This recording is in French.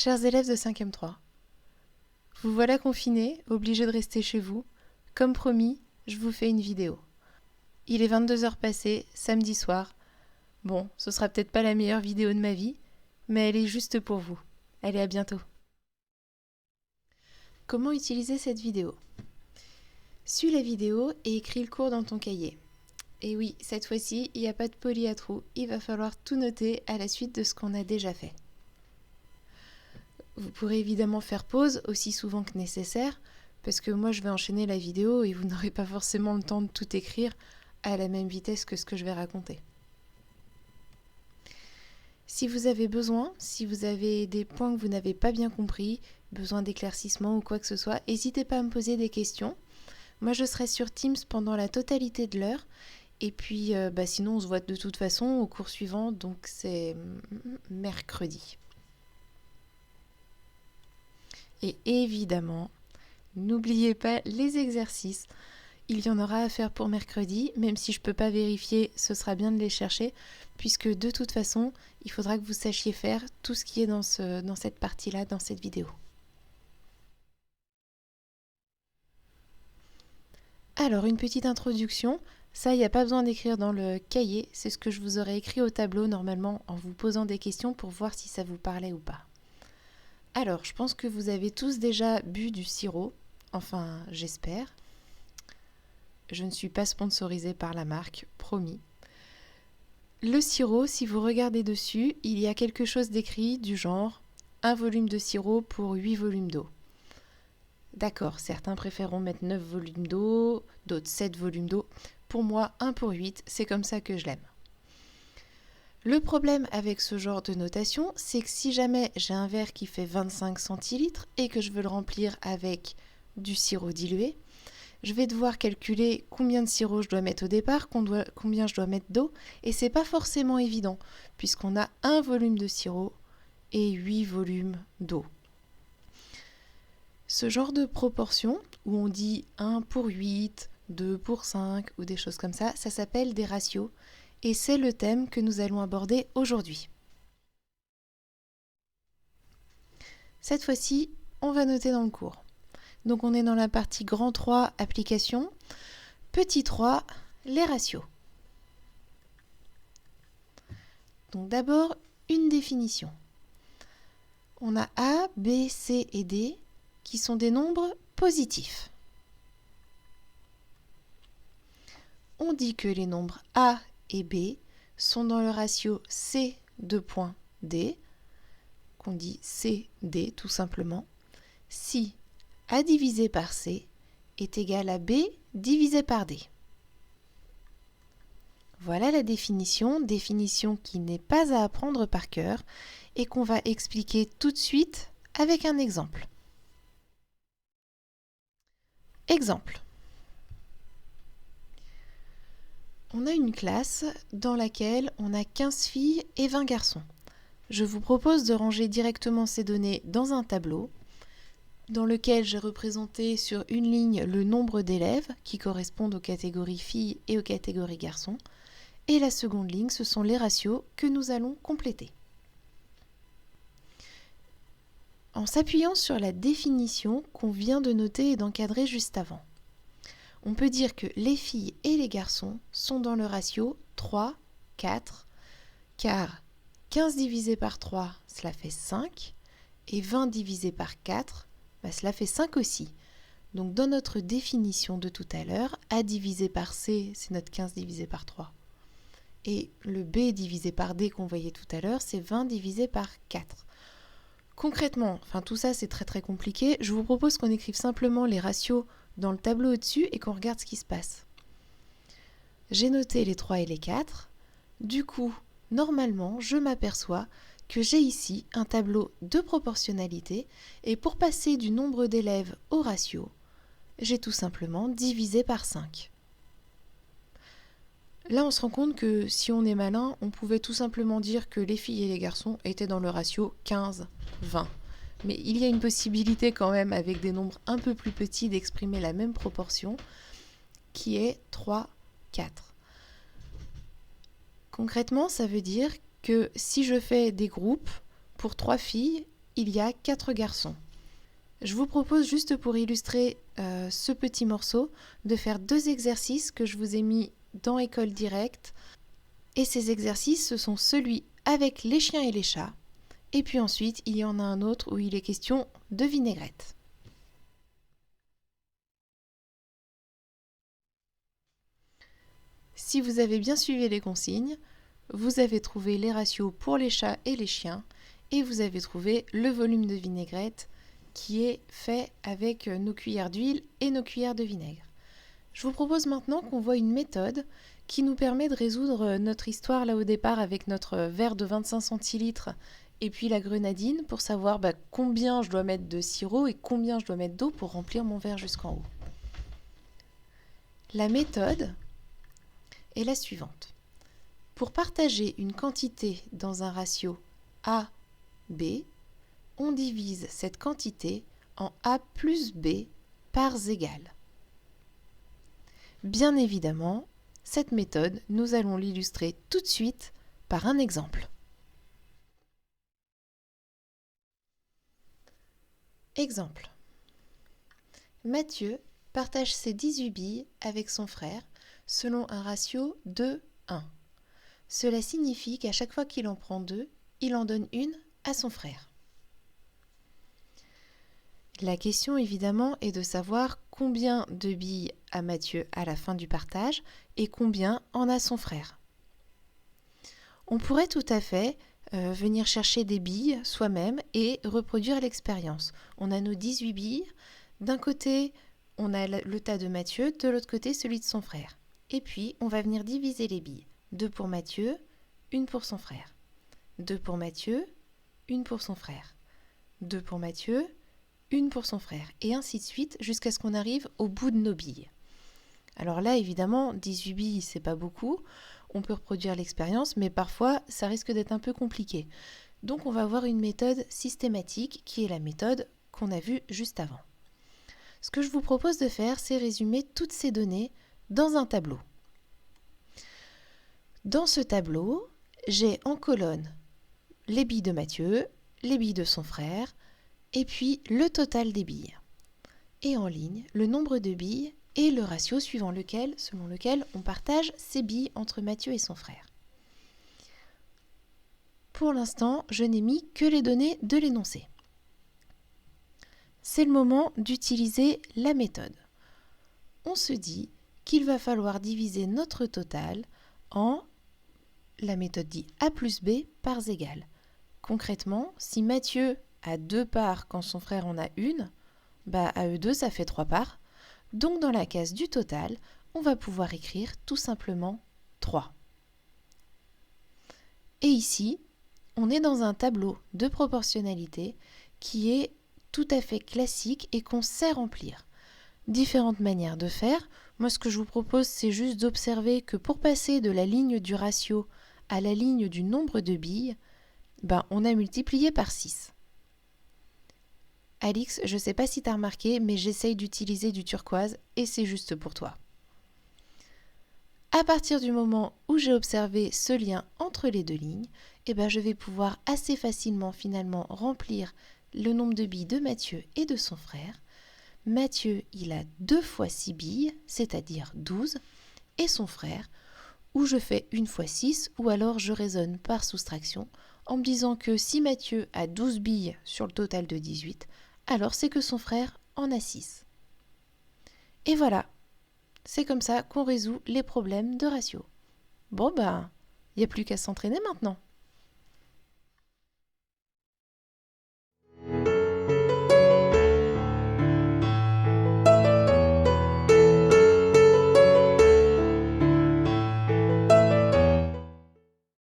Chers élèves de 5e 3, vous voilà confinés, obligés de rester chez vous. Comme promis, je vous fais une vidéo. Il est 22h passées, samedi soir. Bon, ce sera peut-être pas la meilleure vidéo de ma vie, mais elle est juste pour vous. Allez, à bientôt. Comment utiliser cette vidéo ? Suis la vidéo et écris le cours dans ton cahier. Et oui, cette fois-ci, il n'y a pas de poly à trous, il va falloir tout noter à la suite de ce qu'on a déjà fait. Vous pourrez évidemment faire pause aussi souvent que nécessaire, parce que moi je vais enchaîner la vidéo et vous n'aurez pas forcément le temps de tout écrire à la même vitesse que ce que je vais raconter. Si vous avez besoin, si vous avez des points que vous n'avez pas bien compris, besoin d'éclaircissement ou quoi que ce soit, n'hésitez pas à me poser des questions. Moi je serai sur Teams pendant la totalité de l'heure, et puis sinon on se voit de toute façon au cours suivant, donc c'est mercredi. Et évidemment, n'oubliez pas les exercices. Il y en aura à faire pour mercredi, même si je ne peux pas vérifier, ce sera bien de les chercher, puisque de toute façon, il faudra que vous sachiez faire tout ce qui est dans cette partie-là, dans cette vidéo. Alors, une petite introduction. Ça, il n'y a pas besoin d'écrire dans le cahier, c'est ce que je vous aurais écrit au tableau normalement en vous posant des questions pour voir si ça vous parlait ou pas. Alors, je pense que vous avez tous déjà bu du sirop, enfin j'espère. Je ne suis pas sponsorisée par la marque, promis. Le sirop, si vous regardez dessus, il y a quelque chose d'écrit du genre 1 volume de sirop pour 8 volumes d'eau. D'accord, certains préféreront mettre 9 volumes d'eau, d'autres 7 volumes d'eau. Pour moi, 1 pour 8, c'est comme ça que je l'aime. Le problème avec ce genre de notation, c'est que si jamais j'ai un verre qui fait 25 centilitres et que je veux le remplir avec du sirop dilué, je vais devoir calculer combien de sirop je dois mettre au départ, combien je dois mettre d'eau, et c'est pas forcément évident, puisqu'on a 1 volume de sirop et 8 volumes d'eau. Ce genre de proportion, où on dit 1 pour 8, 2 pour 5, ou des choses comme ça s'appelle des ratios, et c'est le thème que nous allons aborder aujourd'hui. Cette fois-ci, on va noter dans le cours. Donc on est dans la partie grand 3, application. Petit 3, les ratios. Donc d'abord, une définition. On a A, B, C et D qui sont des nombres positifs. On dit que les nombres A et B sont dans le ratio C:2.D, qu'on dit CD tout simplement, si A divisé par C est égal à B divisé par D. Voilà la définition qui n'est pas à apprendre par cœur et qu'on va expliquer tout de suite avec un exemple. Exemple. On a une classe dans laquelle on a 15 filles et 20 garçons. Je vous propose de ranger directement ces données dans un tableau dans lequel j'ai représenté sur une ligne le nombre d'élèves qui correspondent aux catégories filles et aux catégories garçons. Et la seconde ligne, ce sont les ratios que nous allons compléter. En s'appuyant sur la définition qu'on vient de noter et d'encadrer juste avant, on peut dire que les filles et les garçons sont dans le ratio 3, 4, car 15 divisé par 3, cela fait 5, et 20 divisé par 4, cela fait 5 aussi. Donc dans notre définition de tout à l'heure, A divisé par C, c'est notre 15 divisé par 3. Et le B divisé par D qu'on voyait tout à l'heure, c'est 20 divisé par 4. Concrètement, tout ça c'est très compliqué, je vous propose qu'on écrive simplement les ratios dans le tableau au-dessus et qu'on regarde ce qui se passe. J'ai noté les 3 et les 4. Du coup, normalement, je m'aperçois que j'ai ici un tableau de proportionnalité et pour passer du nombre d'élèves au ratio, j'ai tout simplement divisé par 5. Là, on se rend compte que si on est malin, on pouvait tout simplement dire que les filles et les garçons étaient dans le ratio 15-20. Mais il y a une possibilité quand même, avec des nombres un peu plus petits, d'exprimer la même proportion, qui est 3-4. Concrètement, ça veut dire que si je fais des groupes pour 3 filles il y a 4 garçons. Je vous propose juste pour illustrer ce petit morceau de faire 2 exercices que je vous ai mis dans École Directe. Et ces exercices, ce sont celui avec les chiens et les chats. Et puis ensuite, il y en a un autre où il est question de vinaigrette. Si vous avez bien suivi les consignes, vous avez trouvé les ratios pour les chats et les chiens et vous avez trouvé le volume de vinaigrette qui est fait avec nos cuillères d'huile et nos cuillères de vinaigre. Je vous propose maintenant qu'on voit une méthode qui nous permet de résoudre notre histoire là au départ avec notre verre de 25 centilitres et puis la grenadine pour savoir combien je dois mettre de sirop et combien je dois mettre d'eau pour remplir mon verre jusqu'en haut. La méthode est la suivante. Pour partager une quantité dans un ratio A, B, on divise cette quantité en A plus B parts égales. Bien évidemment, cette méthode, nous allons l'illustrer tout de suite par un exemple. Exemple. Mathieu partage ses 18 billes avec son frère selon un ratio 2:1. Cela signifie qu'à chaque fois qu'il en prend 2, il en donne une à son frère. La question évidemment est de savoir combien de billes a Mathieu à la fin du partage et combien en a son frère. On pourrait tout à fait venir chercher des billes soi-même et reproduire l'expérience. On a nos 18 billes, d'un côté on a le tas de Mathieu, de l'autre côté celui de son frère. Et puis on va venir diviser les billes. 2 pour Mathieu, 1 pour son frère. 2 pour Mathieu, 1 pour son frère. 2 pour Mathieu, 1 pour son frère, et ainsi de suite jusqu'à ce qu'on arrive au bout de nos billes. Alors là, évidemment, 18 billes, c'est pas beaucoup. On peut reproduire l'expérience, mais parfois, ça risque d'être un peu compliqué. Donc, on va avoir une méthode systématique qui est la méthode qu'on a vue juste avant. Ce que je vous propose de faire, c'est résumer toutes ces données dans un tableau. Dans ce tableau, j'ai en colonne les billes de Mathieu, les billes de son frère, et puis le total des billes. Et en ligne, le nombre de billes et le ratio selon lequel on partage ces billes entre Mathieu et son frère. Pour l'instant, je n'ai mis que les données de l'énoncé. C'est le moment d'utiliser la méthode. On se dit qu'il va falloir diviser notre total en, la méthode dit A plus B parts égales. Concrètement, si Mathieu a 2 parts quand son frère en a une, à eux deux ça fait 3 parts. Donc dans la case du total, on va pouvoir écrire tout simplement 3. Et ici, on est dans un tableau de proportionnalité qui est tout à fait classique et qu'on sait remplir. Différentes manières de faire. Moi, ce que je vous propose, c'est juste d'observer que pour passer de la ligne du ratio à la ligne du nombre de billes, on a multiplié par 6. Alix, je ne sais pas si tu as remarqué, mais j'essaye d'utiliser du turquoise et c'est juste pour toi. À partir du moment où j'ai observé ce lien entre les deux lignes, je vais pouvoir assez facilement finalement remplir le nombre de billes de Mathieu et de son frère. Mathieu, il a 2 fois 6 billes, c'est-à-dire 12, et son frère, où je fais 1 fois 6, ou alors je raisonne par soustraction, en me disant que si Mathieu a 12 billes sur le total de 18, alors c'est que son frère en a 6. Et voilà, c'est comme ça qu'on résout les problèmes de ratio. Bon il n'y a plus qu'à s'entraîner maintenant.